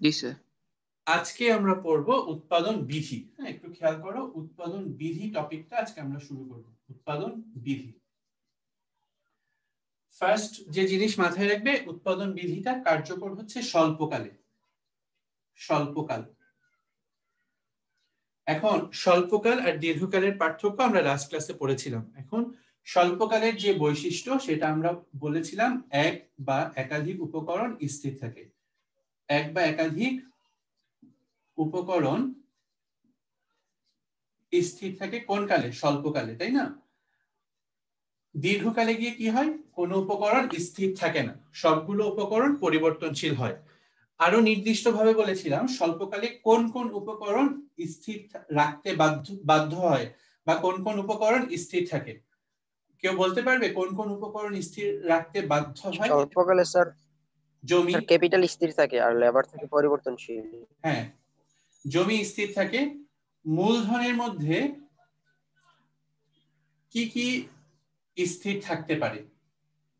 জি sir. আজকে আমরা পড়ব উৎপাদন বিধি। হ্যাঁ, একটু খেয়াল করো, উৎপাদন বিধি টপিকটা আজকে আমরা শুরু করব। উৎপাদন বিধি। ফার্স্ট যে জিনিস মাথায় রাখবে, উৎপাদন বিধিটা কার্যকর হচ্ছে স্বল্পকালে। স্বল্পকাল। এখন স্বল্পকাল আর দীর্ঘকালের পার্থক্য আমরা লাস্ট ক্লাসে পড়েছিলাম। এখন স্বল্পকালের যে বৈশিষ্ট্য সেটা আমরা বলেছিলাম, এক বা একাধিক উপকরণ স্থির থাকে। এক বা একাধিক উপকরণ স্থির থাকে কোন কালে? স্বল্পকালে, তাই না? দীর্ঘকালে গিয়ে কি হয়? কোনো উপকরণ স্থির থাকে না, সবগুলো উপকরণ পরিবর্তনশীল হয়। আরো নির্দিষ্টভাবে বলেছিলাম স্বল্পকালে কোন কোন উপকরণ স্থির রাখতে বাধ্য হয় বা কোন কোন উপকরণ স্থির থাকে। কেউ বলতে পারবে কোন কোন উপকরণ স্থির রাখতে বাধ্য হয়? স্বল্পকালে স্যার জমি। ক্যাপিটাল স্থির থাকে আর লেবার থাকে পরিবর্তনশীল। হ্যাঁ, জমি স্থির থাকে। মূলধনের মধ্যে কি কি স্থির থাকতে পারে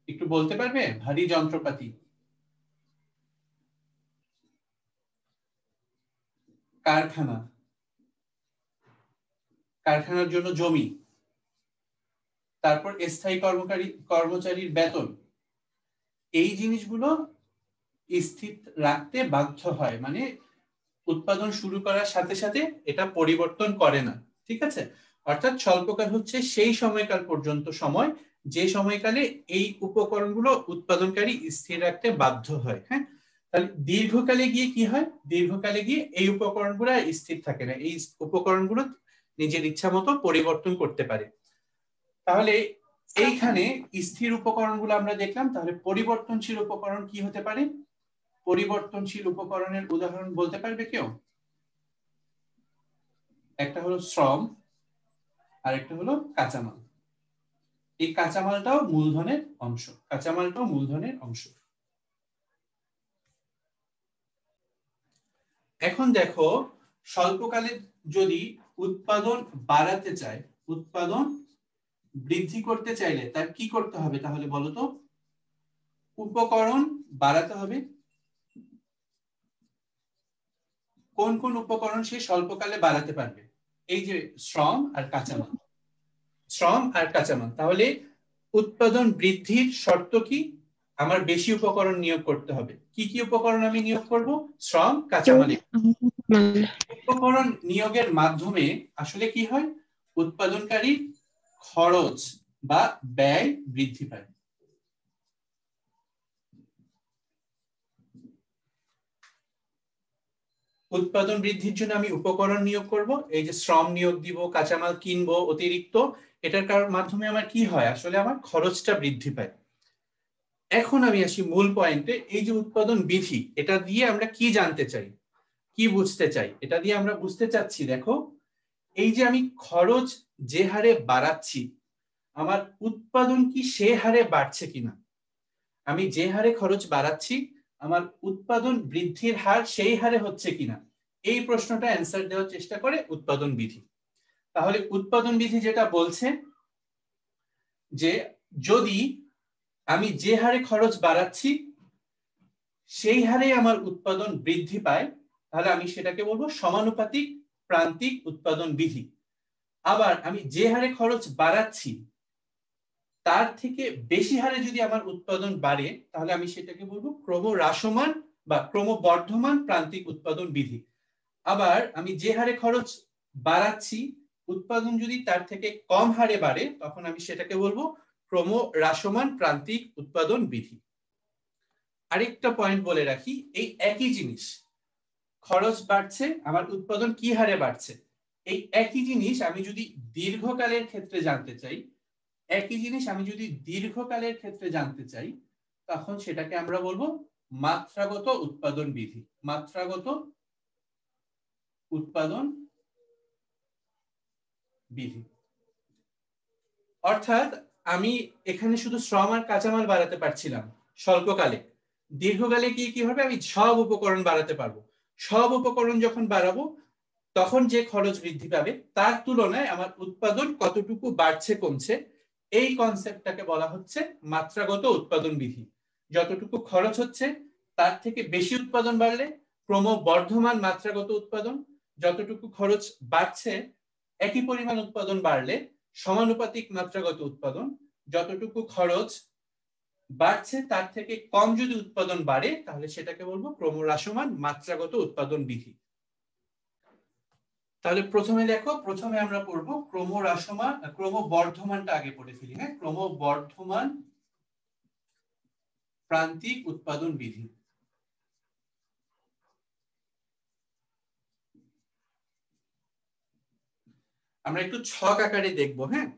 একটু বলতে পারবে? ভারী যন্ত্রপাতি, কারখানা, কারখানার জন্য জমি, তারপর স্থায়ী কর্মচারীর বেতন। এই জিনিসগুলো স্থির রাখতে বাধ্য হয়, মানে উৎপাদন শুরু করার সাথে সাথে এটা পরিবর্তন করে না। ঠিক আছে? অর্থাৎ স্বল্পকাল হচ্ছে সেই সময়কাল পর্যন্ত সময় যে সময়কালে এই উপকরণগুলো উৎপাদনকারী স্থির রাখতে বাধ্য হয়। হ্যাঁ, তাহলে দীর্ঘকালে গিয়ে কি হয়? দীর্ঘকালে গিয়ে এই উপকরণগুলো স্থির থাকে না, এই উপকরণগুলো নিজের ইচ্ছা মতো পরিবর্তন করতে পারে। তাহলে এইখানে স্থির উপকরণগুলো আমরা দেখলাম, তাহলে পরিবর্তনশীল উপকরণ কি হতে পারে? পরিবর্তনশীল উপকরণের উদাহরণ বলতে পারবে কেউ? একটা হলো শ্রম আর একটা হলো কাঁচামাল। এই কাঁচামালটাও মূলধনের অংশ, কাঁচামালটাও মূলধনের অংশ। এখন দেখো, স্বল্পকালে যদি উৎপাদন বাড়াতে চায়, উৎপাদন বৃদ্ধি করতে চাইলে তার কি করতে হবে তাহলে বলো তো? উপকরণ বাড়াতে হবে। কোন কোন উপকরণ সে স্বল্পকালে বাড়াতে পারবে? এই যে শ্রম আর কাঁচামাল, শ্রম আর কাঁচামাল। তাহলে উৎপাদন বৃদ্ধির শর্ত কি? আমার বেশি উপকরণ নিয়োগ করতে হবে। কি কি উপকরণ আমি নিয়োগ করব? শ্রম, কাঁচামাল। উপকরণ নিয়োগের মাধ্যমে আসলে কি হয়? উৎপাদনকারী খরচ বা ব্যয় বৃদ্ধি পায়। উৎপাদন বৃদ্ধির জন্য আমি উপকরণ নিয়োগ করব, এই যে শ্রম নিয়োগ দিব, কাঁচামাল কিনবো অতিরিক্ত, এটার মাধ্যমে আমার কি হয়? আসলে আমার খরচটা বৃদ্ধি পায়। এখন আমি আসি মূল পয়েন্টে। এই যে উৎপাদন বিধি, এটা দিয়ে আমরা কি জানতে চাই, কি বুঝতে চাই? এটা দিয়ে আমরা বুঝতে চাচ্ছি, দেখো, এই যে আমি খরচ যে হারে বাড়াচ্ছি, আমার উৎপাদন কি সে হারে বাড়ছে কিনা? আমি যে হারে খরচ বাড়াচ্ছি, আমার উৎপাদন বৃদ্ধির হার সেই হারে হচ্ছে কিনা, এই প্রশ্নটা অ্যান্সার দেওয়ার চেষ্টা করে উৎপাদন বিধি। তাহলে উৎপাদন বিধি যেটা বলছে যে যদি আমি যে হারে খরচ বাড়াচ্ছি সেই হারে আমার উৎপাদন বৃদ্ধি পায়, তাহলে আমি সেটাকে বলবো সমানুপাতিক প্রান্তিক উৎপাদন বিধি। আবার আমি যে হারে খরচ বাড়াচ্ছি তার থেকে বেশি হারে যদি আমার উৎপাদন বাড়ে, তাহলে আমি সেটাকে বলবো ক্রমহ্রাসমান বা ক্রমবর্ধমান প্রান্তিক উৎপাদন বিধি। আবার আমি যে হারে খরচ বাড়াচ্ছি, উৎপাদন যদি তার থেকে কম হারে বাড়ে, তখন আমি সেটাকে বলবো ক্রমহ্রাসমান প্রান্তিক উৎপাদন বিধি। আরেকটা পয়েন্ট বলে রাখি, এই একই জিনিস, খরচ বাড়ছে, আমার উৎপাদন কি হারে বাড়ছে, এই একই জিনিস আমি যদি দীর্ঘকালের ক্ষেত্রে জানতে চাই, একই জিনিস আমি যদি দীর্ঘকালের ক্ষেত্রে জানতে চাই, তখন সেটাকে আমরা বলবো মাত্রাগত উৎপাদন বিধি। মাত্রাগত উৎপাদন বিধি। অর্থাৎ আমি এখানে শুধু শ্রম আর কাঁচামাল বাড়াতে পারছিলাম স্বল্পকালে, দীর্ঘকালে কি হবে? আমি সব উপকরণ বাড়াতে পারবো। সব উপকরণ যখন বাড়াবো, তখন যে খরচ বৃদ্ধি পাবে তার তুলনায় আমার উৎপাদন কতটুকু বাড়ছে কমছে, এই কনসেপ্টটাকে বলা হচ্ছে মাত্রাগত উৎপাদন বিধি। যতটুকু খরচ হচ্ছে তার থেকে বেশি উৎপাদন বাড়লে ক্রমবর্ধমান মাত্রাগত উৎপাদন, যতটুকু খরচ বাড়ছে একই পরিমাণ উৎপাদন বাড়লে সমানুপাতিক মাত্রাগত উৎপাদন, যতটুকু খরচ বাড়ছে তার থেকে কম যদি উৎপাদন বাড়ে তাহলে সেটাকে বলবো ক্রমহ্রাসমান মাত্রাগত উৎপাদন বিধি। তাহলে প্রথমে দেখো, প্রথমে আমরা পড়বো ক্রমহ্রাসমান, ক্রমবর্ধমানটা আগে পড়ে ফেলি। হ্যাঁ, ক্রমবর্ধমান প্রান্তিক উৎপাদন বিধি। আমরা একটু ছক আকারে দেখবো। হ্যাঁ,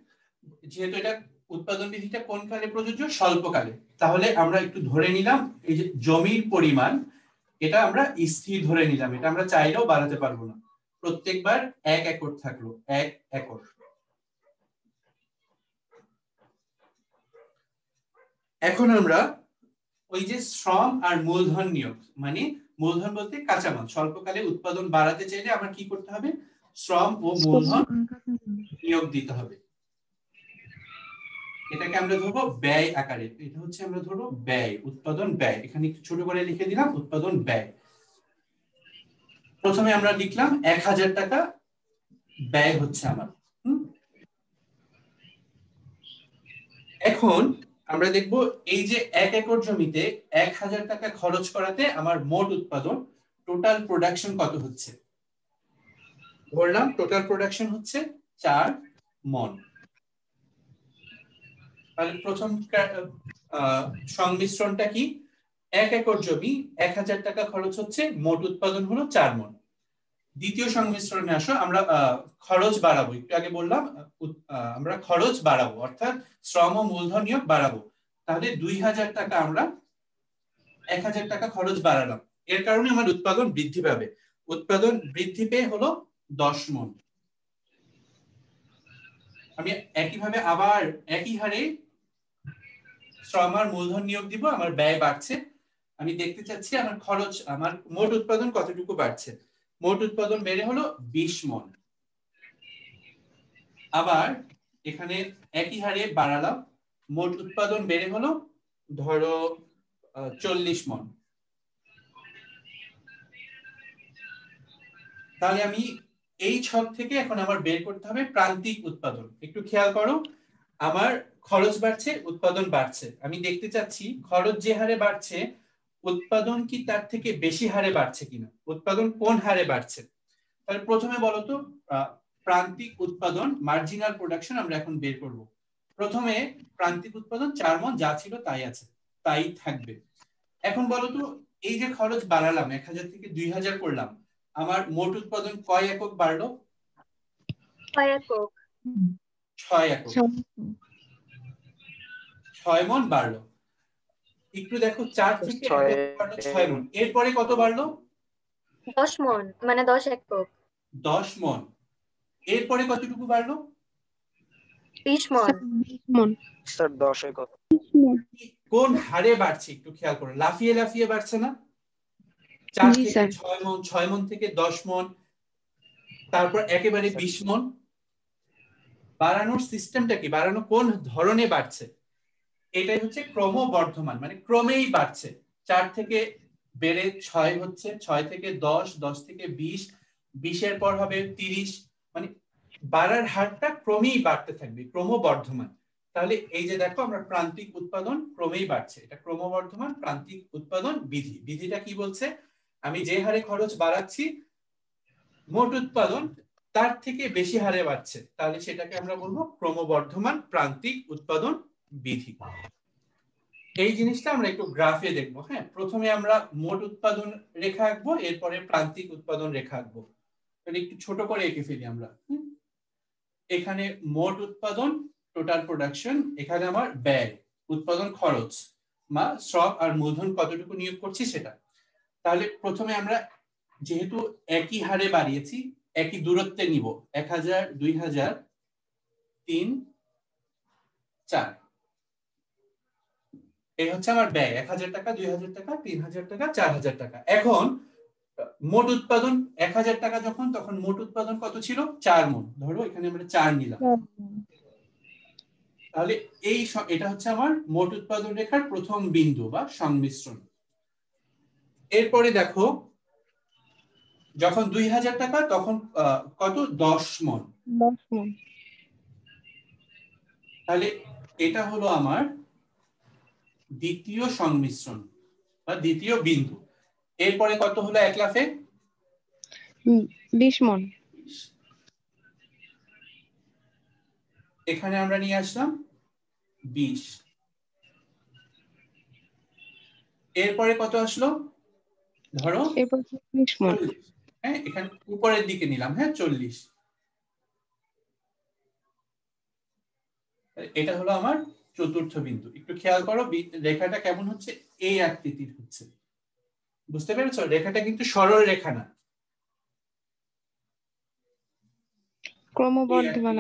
যেহেতু এটা উৎপাদন বিধিটা কোন কালে প্রযোজ্য? স্বল্পকালে। তাহলে আমরা একটু ধরে নিলাম এই যে জমির পরিমাণ, এটা আমরা স্থির ধরে নিলাম, এটা আমরা চাইলেও বাড়াতে পারবো না। প্রত্যেকবার 1 একর থাকলো, 1 একর। এখন আমরা ওই যে শ্রম আর মূলধন নিয়োগ, মানে মূলধন বলতে কাঁচামাল, স্বল্পকালে উৎপাদন বাড়াতে চাইলে আমার কি করতে হবে? শ্রম ও মূলধন নিয়োগ দিতে হবে। এটাকে আমরা ধরবো ব্যয় আকারে, এটা হচ্ছে আমরা ধরবো ব্যয়, উৎপাদন ব্যয়। এখানে একটু ছোট করে লিখে দিলাম উৎপাদন ব্যয়। প্রথমে আমরা লিখলাম 1000 টাকা ব্যয় হচ্ছে আমার। এখন আমরা দেখব এই যে 1 একর জমিতে 1000 টাকা খরচ করাতে আমার মোট উৎপাদন, টোটাল প্রোডাকশন কত হচ্ছে? ধরলাম টোটাল প্রোডাকশন হচ্ছে 4 মণ। তাহলে প্রথম সংমিশ্রণটা কি? 1 একর জমি 1000 টাকা খরচ হচ্ছে, মোট উৎপাদন হলো 4 মণ। দ্বিতীয় সংমিশ্রণে আসো, আমরা খরচ বাড়াবো। একটু আগে বললাম আমরা খরচ বাড়াবো, অর্থাৎ শ্রম ও মূলধন নিয়োগ বাড়াবো। তাহলে 2000 টাকা আমরা 1000 টাকা খরচ বাড়ালাম, এর কারণে আমার উৎপাদন বৃদ্ধি পাবে। উৎপাদন বৃদ্ধি পেয়ে হলো 10 মণ। আমি একইভাবে আবার একই হারে শ্রম আর মূলধন নিয়োগ দিব, আমার ব্যয় বাড়ছে। আমি দেখতে চাচ্ছি আমার খরচ, আমার মোট উৎপাদন কতটুকু বাড়ছে। মোট উৎপাদন বেড়ে হলো 20 মণ। আবার এখানে একই হারে বাড়ালাম, মোট উৎপাদন বেড়ে হলো ধরো 40 মণ। তাহলে আমি এই ছক থেকে এখন আমার বের করতে হবে প্রান্তিক উৎপাদন। একটু খেয়াল করো, আমার খরচ বাড়ছে, উৎপাদন বাড়ছে। আমি দেখতে চাচ্ছি খরচ যে হারে বাড়ছে উৎপাদন কি তার থেকে বেশি হারে বাড়ছে কিনা, উৎপাদন কোন হারে বাড়ছে। তাহলে প্রথমে বলতো প্রান্তিক উৎপাদন, মার্জিনাল প্রোডাকশন আমরা এখন বের করব। প্রথমে প্রান্তিক উৎপাদন 4 মণ, যা ছিল তাই আছে, তাই থাকবে। এখন বলতো এই যে খরচ বাড়ালাম, 1000 থেকে 2000 করলাম, আমার মোট উৎপাদন কয় একক বাড়লো? 6 একক। 6 একক, 6 মণ বাড়লো। একটু দেখো 4 থেকে 1 একক বাড়লো 6 মণ, এরপরে কত বাড়লো? 10 মণ, মানে 10 একক। 10 মণ, এরপরে কতটুকু বাড়লো? 20 মণ। 20 মণ স্যার 10 একক। কোন হারে বাড়ছে একটু খেয়াল করো, লাফিয়ে লাফিয়ে বাড়ছে না? 4 জি থেকে স্যার। 6 মণ, 6 মণ থেকে 10 মণ, তারপর একেবারে 20 মণ। বাড়ানোর সিস্টেমটা কি, বাড়ানো কোন ধরনে বাড়ছে? এটাই হচ্ছে ক্রমবর্ধমান, মানে ক্রমেই বাড়ছে। 4 থেকে বেড়ে 6 হচ্ছে, 6 থেকে 10, 10 থেকে 20, 20 এর পর হবে 30, মানে বাড়ার হারটা ক্রমেই বাড়তে থাকবে, ক্রমবর্ধমান। তাহলে এই যে দেখো আমরা প্রান্তিক উৎপাদন ক্রমেই বাড়ছে, এটা ক্রমবর্ধমান প্রান্তিক উৎপাদন বিধি। বিধিটা কি বলছে? আমি যে হারে খরচ বাড়াচ্ছি মোট উৎপাদন তার থেকে বেশি হারে বাড়ছে, তাহলে সেটাকে আমরা বলবো ক্রমবর্ধমান প্রান্তিক উৎপাদন বিধি। এই জিনিসটা আমরা একটু গ্রাফে দেখবো। হ্যাঁ, প্রথমে আমরা মোট উৎপাদন রেখা আঁকবো, এরপরে প্রান্তিক উৎপাদন রেখা আঁকবো। একটু ছোট করে এঁকে ফেলি আমরা। এখানে মোট উৎপাদন, টোটাল প্রোডাকশন, এখানে আমার ব্যয়, উৎপাদন খরচ বা শ্রম আর মূলধন কতটুকু নিয়োগ করছি সেটা। তাহলে প্রথমে আমরা যেহেতু একই হারে বাড়িয়েছি, একই দূরত্বে নিব, 1000, 2000, 3, 4। এই হচ্ছে আমার ব্যয়, 1000 টাকা, 2000 টাকা, 3000 টাকা, 4000 টাকা। এখন মোট উৎপাদন 1000 টাকা যখন, তখন মোট উৎপাদন কত ছিল? 4 মণ। ধরো এখানে আমরা 4 নিলাম। তাহলে এটা হচ্ছে আমার মোট উৎপাদন রেখার প্রথম বিন্দু বা সংমিশ্রণ। এরপরে দেখো যখন 2000 টাকা তখন কত 10 মণ। 10 মণ। তাহলে এটা হলো আমার দ্বিতীয় সংমিশ্রণ বা দ্বিতীয় বিন্দু। এরপরে কত হলো এক লাফে 20 মণ। এখানে আমরা নিয়ে আসলাম 20। এরপরে কত আসলো ধরো এরপর 40 মণ। হ্যাঁ এখানে উপরের দিকে নিলাম, হ্যাঁ 40। এটা হলো আমার চতুর্থ বিন্দু। একটু খেয়াল করো রেখাটা কেমন হচ্ছে, এই আকৃতির হচ্ছে। বুঝতে পেরেছো? রেখাটা কিন্তু সরল রেখা না, ক্রমবর্ধমান।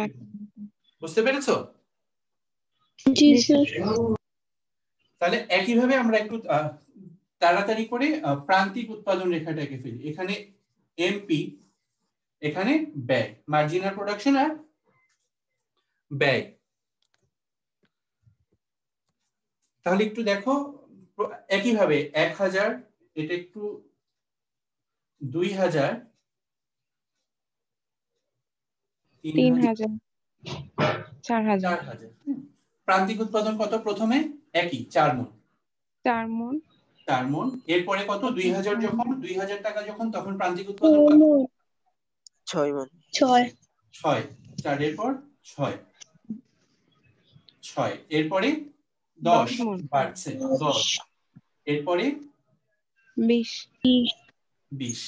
বুঝতে পেরেছো? জি স্যার। তাহলে একইভাবে আমরা একটু তাড়াতাড়ি করে প্রান্তিক উৎপাদন রেখাটা এঁকে ফেলি। এখানে এমপি, এখানে ব্যয়, মার্জিনাল প্রোডাকশন আর ব্যয়। তাহলে একটু দেখো একইভাবে 1000, এটা একটু 2000, 3000, 4000। প্রান্তিক উৎপাদন কত প্রথমে? একই 4 মণ। 4 মণ। 4 মণ। এরপরে কত 2000, যখন 2000 টাকা যখন তখন প্রান্তিক উৎপাদন কত? 6 মণ। 6। 6। 4 এর পর 6। 6 এরপরে 10 বাড়ছে 10। এরপরে 20। 20।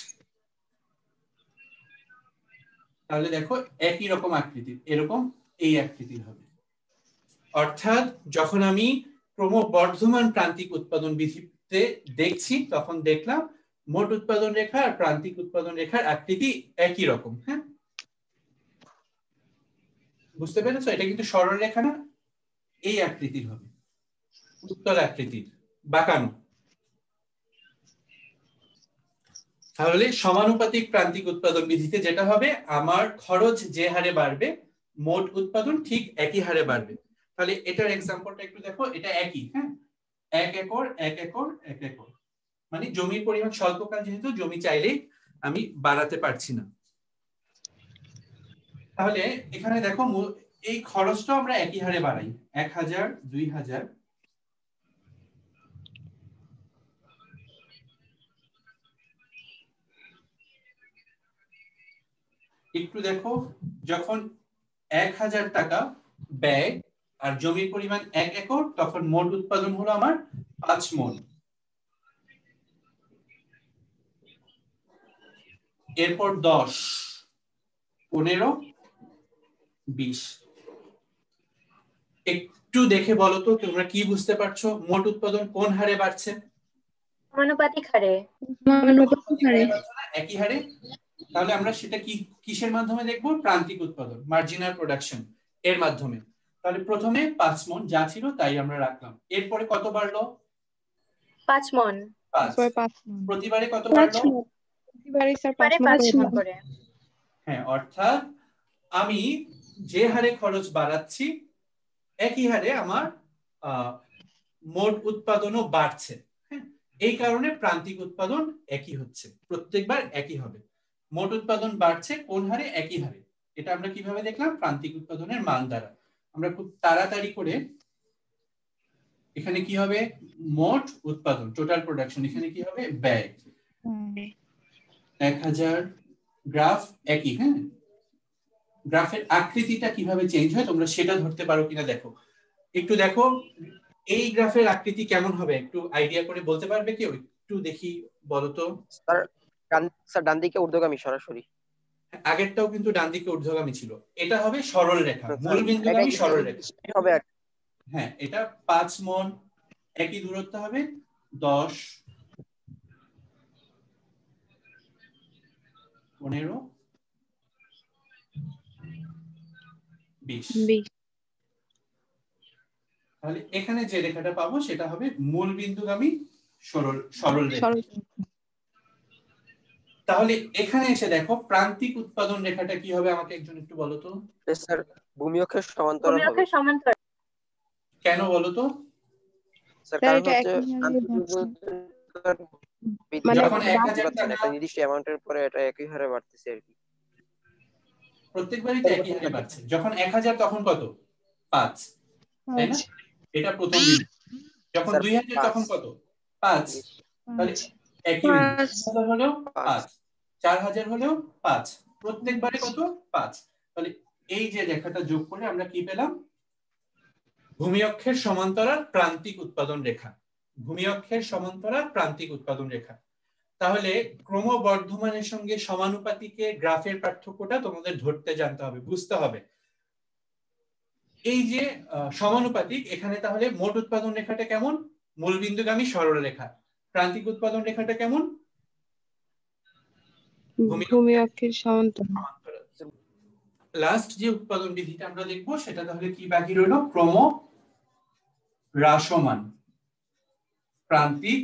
তাহলে দেখো একই রকম আকৃতির, এরকম এই আকৃতির হবে। অর্থাৎ যখন আমি ক্রমবর্ধমান প্রান্তিক উৎপাদন বিধিতে দেখছি তখন দেখলাম মোট উৎপাদন রেখা আর প্রান্তিক উৎপাদন রেখার আকৃতি একই রকম। হ্যাঁ বুঝতে পেরেছো? এটা কিন্তু সরল রেখা না, এই আকৃতির হবে, উত্তল আকৃতির, বাঁকানো। তাহলে সমানুপাতিক প্রান্তিক উৎপাদন বিধিতে যেটা হবে, আমার খরচ যে হারে বাড়বে মোট উৎপাদন ঠিক একই হারে বাড়বে। তাহলে এটার এক্সাম্পলটা একটু দেখো। এটা একই, হ্যাঁ 1 একর 1 একর 1 একর, মানে জমির পরিমাণ স্বল্পকাল, যেহেতু জমি চাইলেই আমি বাড়াতে পারছি না। তাহলে এখানে দেখো এই খরচটা আমরা একই হারে বাড়াই, 1000, 2000। একটু দেখো যখন 1000 টাকা ব্যয় আর জমির পরিমাণ 1 একর, তখন মোট উৎপাদন হলো আমার 5 মণ। এরপর 10, 15, 20। একটু দেখে বলো তো তোমরা কি বুঝতে পারছো? মোট উৎপাদন কোন হারে বাড়ছে? সমানুপাতিক হারে। একই হারে। তাহলে আমরা সেটা কি কিসের মাধ্যমে দেখবো? প্রান্তিক উৎপাদন, মার্জিনাল প্রোডাকশন এর মাধ্যমে। তাহলে প্রথমে 5 মণ যা ছিল তাই আমরা রাখলাম। এরপরে কত বাড়লো? 5 মণ। 5। প্রতিবারে কত বাড়লো? প্রতিবারে স্যার 5 মণ করে। হ্যাঁ, অর্থাৎ আমি যে হারে খরচ বাড়াচ্ছি একই হারে আমার মোট উৎপাদনও বাড়ছে। হ্যাঁ, এই কারণে প্রান্তিক উৎপাদন একই হচ্ছে, প্রত্যেকবার একই হবে। মোট উৎপাদন বাড়ছে কোন হারে? একই হারে। এটা আমরা কিভাবে দেখলাম? প্রান্তিক উৎপাদনের মান দ্বারা। আমরা খুব তাড়াতাড়ি করে এখানে কি হবে? মোট উৎপাদন, টোটাল প্রোডাকশন। এখানে কি হবে? ব্যয়। 1000 গ্রাফ একই। হ্যাঁ, গ্রাফের আকৃতিটা কিভাবে চেঞ্জ হয় তোমরা সেটা ধরতে পারো কিনা দেখো। একটু দেখো এই গ্রাফের আকৃতি কেমন হবে, একটু আইডিয়া করে বলতে পারবে কেউ? একটু দেখি বলো তো। স্যার ডান দিকে ঊর্ধ্বগামী সরাসরি। আগেরটাও কিন্তু ডান দিকে ঊর্ধ্বগামী ছিল। এটা হবে সরল রেখা, মূল বিন্দুগামী সরল রেখা হবে। হ্যাঁ, এটা 5 মণ, একই দূরত্ব হবে 10, 15, 20। তাহলে এখানে যে রেখাটা পাবো সেটা হবে মূল বিন্দুগামী সরল রেখা। তাহলে এখানে এসে দেখো প্রান্তিক উৎপাদন রেখাটা কি হবে, আমাকে একজন একটু বলো তো। স্যার ভূমি অক্ষের সমান্তরাল হবে। কেন বলো তো? স্যার কারণ হচ্ছে মানে যখন 1000 বাড়ছে না, টাকা একটা নির্দিষ্ট অ্যামাউন্টের পরে এটা একই হারে বাড়তেছে আর কি। প্রত্যেকবারই তো একই হারে বাড়ছে। যখন 1000 তখন কত? 5, তাই না? এটা প্রথম বিন্দু। যখন স্যার 2000 তখন 5 কত? 5। তাহলে একই বিন্দু। 3000 হলেও 5, 4000 হলেও 5, প্রত্যেকবারে কত? 5। তাহলে এই যে রেখাটা যোগ করে আমরা কি পেলাম? ভূমি অক্ষের সমান্তরাল প্রান্তিক উৎপাদন রেখা। ভূমি অক্ষের সমান্তরাল প্রান্তিক উৎপাদন রেখা। তাহলে ক্রমবর্ধমানের সঙ্গে সমানুপাতিকের গ্রাফের পার্থক্যটা তোমাদের ধরতে জানতে হবে, বুঝতে হবে। এই যে সমানুপাতিক, এখানে তাহলে মোট উৎপাদন রেখাটা কেমন? মূলবিন্দুগামী সরলরেখা। প্রান্তিক উৎপাদন রেখাটা কেমন? ভূমি অক্ষের সমান্তরাল। লাস্ট যে উৎপাদন বিধিটা আমরা দেখবো সেটা তাহলে কি বাকি রইল? ক্রম হ্রাসমান প্রান্তিক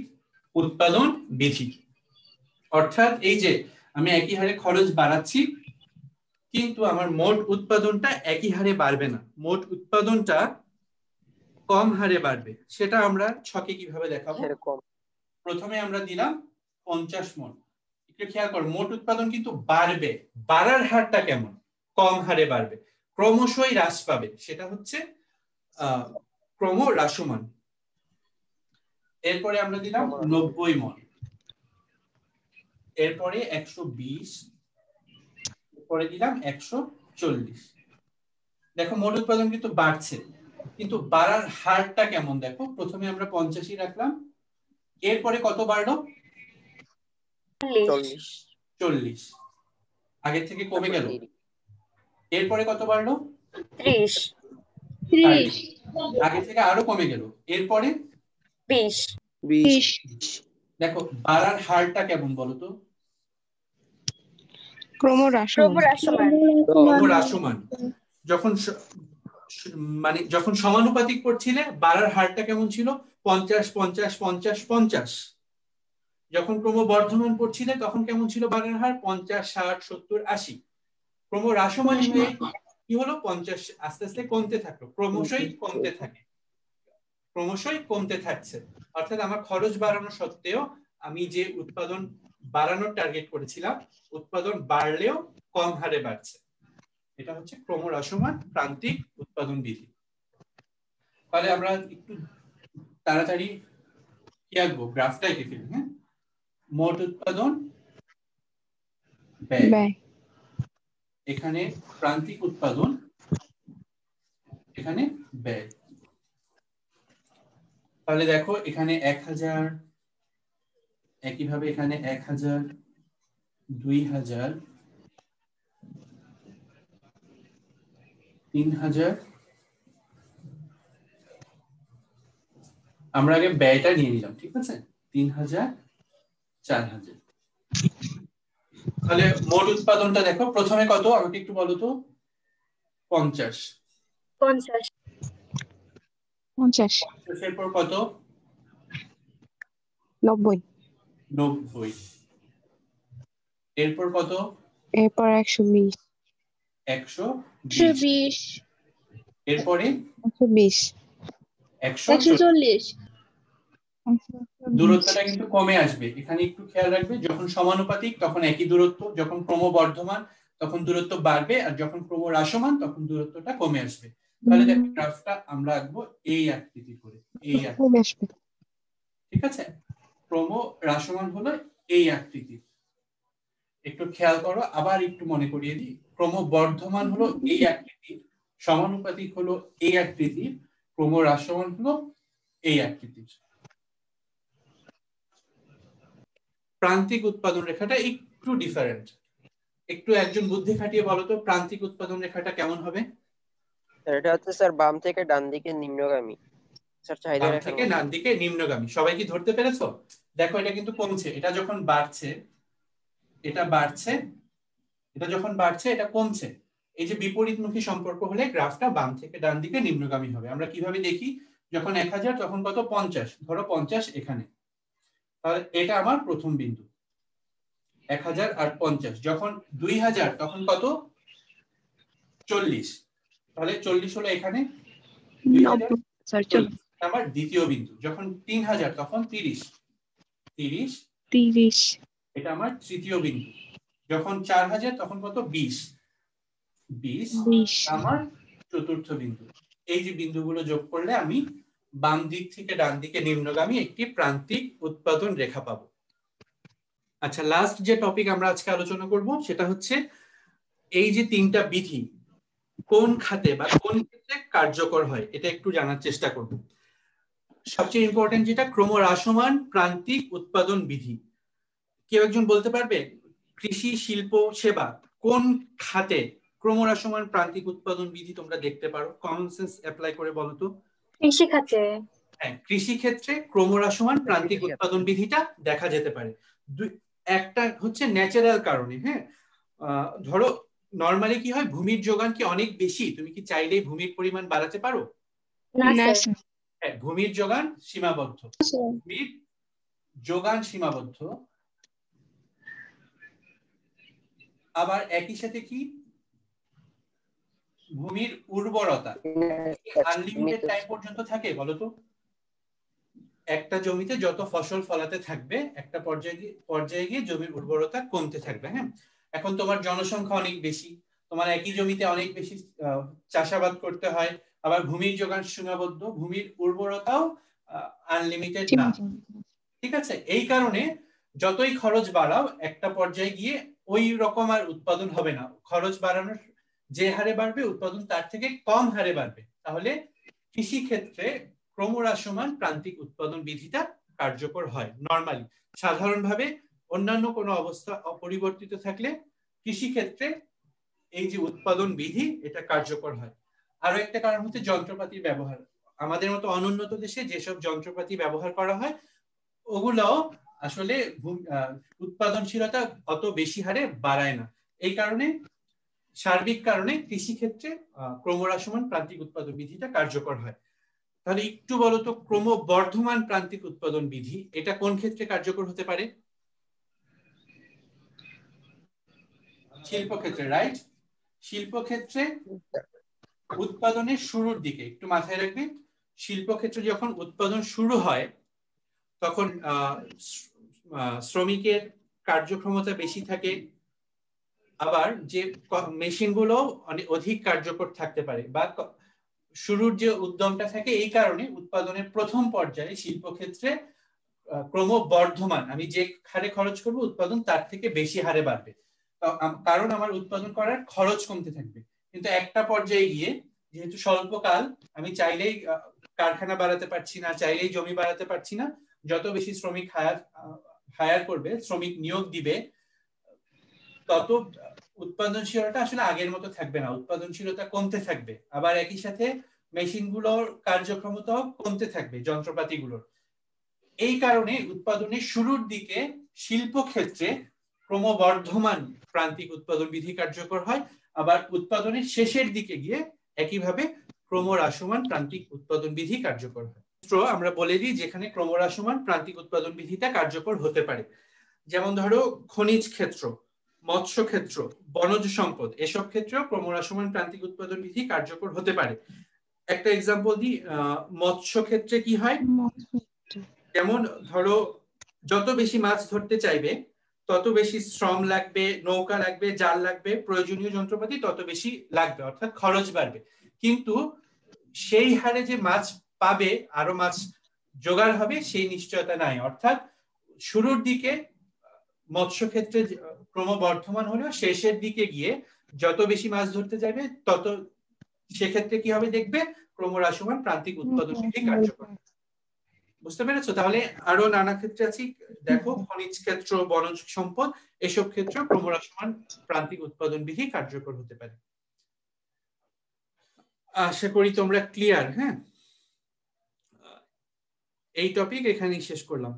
উৎপাদন বিধি। অর্থাৎ এই যে আমি একই হারে খরচ বাড়াচ্ছি, কিন্তু আমার মোট উৎপাদনটা একই হারে বাড়বে না, মোট উৎপাদনটা কম হারে বাড়বে। সেটা আমরা ছকে কিভাবে দেখাবো? এরকম প্রথমে আমরা দিলাম 50 মণ। একটু খেয়াল করো, মোট উৎপাদন কিন্তু বাড়বে, বাড়ার হারটা কেমন? কম হারে বাড়বে, ক্রমশই হ্রাস পাবে, সেটা হচ্ছে ক্রম হ্রাসমান। এরপরে আমরা দিলাম 90 মণ, এরপরে 120, এরপরে দিলাম 140। দেখো মোট উৎপাদন কিন্তু বাড়ছে, কিন্তু বাড়ার হারটা কেমন দেখো। প্রথমে আমরা 85 রাখলাম, এরপরে কত বাড়লো? 40, আগের থেকে কমে গেল। এরপরে কত বাড়লো? 30, আগে থেকে আরো কমে গেল। এরপরে 20, দেখো বাড়ার হারটা কেমন বলতো? ক্রমহ্রাসমান। যখন মানে যখন সমানুপাতিক করছিলে বাড়ার হারটা কেমন ছিল? 50 50 50 50। যখন ক্রমবর্ধমান করছিলে তখন কেমন ছিল বাড়ার হার? 50 60 70 80। ক্রমহ্রাসমান হয়ে কি হলো? 50 আস্তে আস্তে কমতে থাকলো, ক্রমশই কমতে থাকে, ক্রমশই কমতে থাকছে। অর্থাৎ আমার খরচ বাড়ানো সত্ত্বেও আমি যে উৎপাদন বাড়ানোর টার্গেট করেছিলাম, উৎপাদন বাড়লেও কম হারে বাড়ছে। এটা হচ্ছে ক্রমহ্রাসমান প্রান্তিক উৎপাদন বিধি। তাহলে আমরা একটু তাড়াতাড়ি কি আঁকবো? গ্রাফটা এঁকে ফেলি। হ্যাঁ, মোট উৎপাদন ব্যয়, এখানে প্রান্তিক উৎপাদন, এখানে ব্যয়। তাহলে দেখো এখানে 1000, একইভাবে এখানে 1000, 2000, 3000। আমরা আগে ব্যয়টা নিয়ে নিলাম, ঠিক আছে? 3000, 4000। তাহলে মোট উৎপাদনটা দেখো প্রথমে কত আমাকে একটু বলো তো? 50। 50 এরপর কত? 90। এরপর কত? এরপর 120। 120। এরপরে 120। 140। দূরত্বটা কিন্তু কমে আসবে, এখানে একটু খেয়াল রাখবে। যখন সমানুপাতিক তখন একই দূরত্ব, যখন ক্রমবর্ধমান তখন দূরত্ব বাড়বে, আর যখন ক্রমহ্রাসমান তখন দূরত্বটা কমে আসবে। তাহলে দেখো গ্রাফটা আমরা আঁকবো এই আকৃতি করে, এই আকৃতি, ঠিক আছে? ক্রমহ্রাসমান হলো এই আকৃতি। একটু খেয়াল করো, আবার একটু মনে করিয়ে দিই। ক্রমবর্ধমান হলো এই আকৃতি, সমানুপাতিক হলো এই আকৃতি, ক্রমহ্রাসমান হলো এই আকৃতির। প্রান্তিক উৎপাদন রেখাটা একটু ডিফারেন্ট। একটু একজন বুদ্ধি খাটিয়ে বলো তো প্রান্তিক উৎপাদন রেখাটা কেমন হবে? এটা হচ্ছে স্যার বাম থেকে ডান দিকে নিম্নগামী। স্যার চাহিদা বাম রেখার থেকে মতো। ডান দিকে নিম্নগামী। সবাই কি ধরতে পেরেছো? দেখো এটা কিন্তু কমছে, এটা যখন বাড়ছে এটা বাড়ছে, এটা যখন বাড়ছে এটা কমছে। এই যে বিপরীতমুখী সম্পর্ক হলে গ্রাফটা বাম থেকে ডান দিকে নিম্নগামী হবে। আমরা কিভাবে দেখি? যখন 1000 তখন কত? 50। ধরো 50 এখানে, তাহলে এটা আমার প্রথম বিন্দু 1000 আর 50। যখন 2000 তখন কত? 40। তাহলে 40 হলো এখানে, 2000 আমার দ্বিতীয় বিন্দু। যখন 3000 তখন 30, 30 30 এটা আমার তৃতীয় বিন্দু। যখন 4000 তখন কত? 20 20 আমার চতুর্থ বিন্দু। এই যে বিন্দুগুলো যোগ করলে আমি বাম দিক থেকে ডান দিকে নিম্নগামী একটি প্রান্তিক উৎপাদন রেখা পাবো। আচ্ছা, লাস্ট যে টপিক আমরা আজকে আলোচনা করব সেটা হচ্ছে এই যে তিনটা বিধি কোন খাতে বা কোন ক্ষেত্রে কার্যকর হয় এটা একটু জানার চেষ্টা করব। সবচেয়ে ইম্পর্টেন্ট যেটা ক্রমহ্রাসমান প্রান্তিক উৎপাদন বিধি। কেউ একজন বলতে পারবে কৃষি, শিল্প, সেবা কোন খাতে ক্রমহ্রাসমান প্রান্তিক উৎপাদন বিধি তোমরা দেখতে পারো? কমন সেন্স অ্যাপ্লাই করে বলো তো। কৃষি খাতে। হ্যাঁ, কৃষি ক্ষেত্রে ক্রমহ্রাসমান প্রান্তিক উৎপাদন বিধিটা দেখা যেতে পারে। একটা হচ্ছে ন্যাচারাল কারণে। হ্যাঁ, ধরো নরমালি কি হয়, ভূমির যোগান কি অনেক বেশি, তুমি কি চাইলেই ভূমির পরিমাণ বাড়াতে পারো? না না স্যার। স্যার হ্যাঁ, ভূমির যোগান সীমাবদ্ধ। ভূমির যোগান সীমাবদ্ধ, আবার একই সাথে কি ভূমির উর্বরতা আনলিমিটেড টাইম পর্যন্ত থাকে বলতো? একটা জমিতে যত ফসল ফলাতে থাকবে একটা পর্যায়ে গিয়ে জমির উর্বরতা কমতে থাকবে। হ্যাঁ, এখন তোমার জনসংখ্যা অনেক বেশি, তোমার একই জমিতে অনেক বেশি চাষাবাদ করতে হয়, আবার ভূমির যোগান সীমাবদ্ধ, ভূমির উর্বরতাও আনলিমিটেড না। ঠিক আছে, এই কারণে যতই খরচ বাড়াও একটা পর্যায়ে গিয়ে ওই রকম আর উৎপাদন হবে না। খরচ বাড়ানোর যে হারে বাড়বে উৎপাদন তার থেকে কম হারে বাড়বে। তাহলে কৃষি ক্ষেত্রে ক্রমহ্রাসমান প্রান্তিক উৎপাদন বিধিটা কার্যকর হয় নরমালি। সাধারণভাবে অন্যান্য কোনো অবস্থা অপরিবর্তিত থাকলে কৃষি ক্ষেত্রে এই যে উৎপাদন বিধি এটা কার্যকর হয়। আরো একটা কারণ হচ্ছে যন্ত্রপাতির ব্যবহার। আমাদের মতো অনুন্নত দেশে যেসব যন্ত্রপাতি ব্যবহার করা হয় ওগুলোও আসলে উৎপাদনশীলতা অত বেশি হারে বাড়ায় না। এই কারণে সার্বিক কারণে কৃষি ক্ষেত্রে ক্রমহ্রাসমান প্রান্তিক উৎপাদন বিধিটা কার্যকর হয়। তাহলে একটু বলতো ক্রমবর্ধমান প্রান্তিক উৎপাদন বিধি এটা কোন ক্ষেত্রে কার্যকর হতে পারে? শিল্পক্ষেত্রে, রাইট? শিল্পক্ষেত্রে উৎপাদনের শুরুর দিকে একটু মাথায় রাখবে, শিল্পক্ষেত্রে যখন উৎপাদন শুরু হয় তখন শ্রমিকের কার্যক্ষমতা বেশি থাকে, আবার যে মেশিনগুলো অনেক অধিক কার্যকর থাকতে পারে, বা শুরুর যে উদ্যমটা থাকে এই কারণে উৎপাদনের প্রথম পর্যায়ে শিল্পক্ষেত্রে ক্রমবর্ধমান, আমি যে হারে খরচ করব উৎপাদন তার থেকে বেশি হারে বাড়বে, কারণ আমার উৎপাদন করার খরচ কমতে থাকবে। কিন্তু একটা পর্যায়ে গিয়ে যেহেতু স্বল্পকাল, আমি চাইলেই কারখানা বাড়াতে পারছি না, চাইলেই জমি বাড়াতে পারছি না, যত বেশি শ্রমিক হায়ার করবে, শ্রমিক নিয়োগ দিবে, তত উৎপাদনশীলতা আসলে আগের মতো থাকবে না, উৎপাদনশীলতা কমতে থাকবে। আবার একই সাথে মেশিনগুলোর কার্যক্ষমতাও কমতে থাকবে, যন্ত্রপাতিগুলোর। এই কারণে উৎপাদনের শুরুর দিকে শিল্পক্ষেত্রে ক্রমবর্ধমান প্রান্তিক উৎপাদন বিধি কার্যকর হয়, আবার উৎপাদনের শেষের দিকে গিয়ে একইভাবে ক্রমহ্রাসমান প্রান্তিক উৎপাদন বিধি কার্যকর হয়। আমরা বলে দিই যেখানে ক্রমহ্রাসমান প্রান্তিক উৎপাদন বিধিটা কার্যকর হতে পারে, যেমন ধরো খনিজ ক্ষেত্র, মৎস্য ক্ষেত্র, বনজ সম্পদ, এসব ক্ষেত্রেও ক্রমহ্রাসমান প্রান্তিক উৎপাদন বিধি কার্যকর হতে পারে। একটা এক্সাম্পল দিই, মৎস্য ক্ষেত্রে কি হয়, যেমন ধরো যত বেশি মাছ ধরতে চাইবে তত বেশি শ্রম লাগবে, নৌকা লাগবে, জাল লাগবে, প্রয়োজনীয় যন্ত্রপাতি তত বেশি লাগবে, অর্থাৎ খরচ বাড়বে। কিন্তু সেই হারে যে মাছ পাবে, আরো মাছ জোগাড় হবে সেই নিশ্চয়তা নাই। অর্থাৎ শুরুর দিকে মৎস্য ক্ষেত্রে ক্রমবর্ধমান হলেও শেষের দিকে গিয়ে যত বেশি মাছ ধরতে যাবে তত সেক্ষেত্রে কি হবে দেখবে ক্রমহ্রাসমান প্রান্তিক উৎপাদন বিধি কার্যকর। বুঝতে পেরেছো? তাহলে আরো নানা ক্ষেত্রে আছি, দেখো খনিজ ক্ষেত্র, বনজ সম্পদ, এসব ক্ষেত্রে ক্রমহ্রাসমান প্রান্তিক উৎপাদন বিধি কার্যকর হতে পারে। আশা করি তোমরা ক্লিয়ার। হ্যাঁ, এই টপিক এখানেই শেষ করলাম।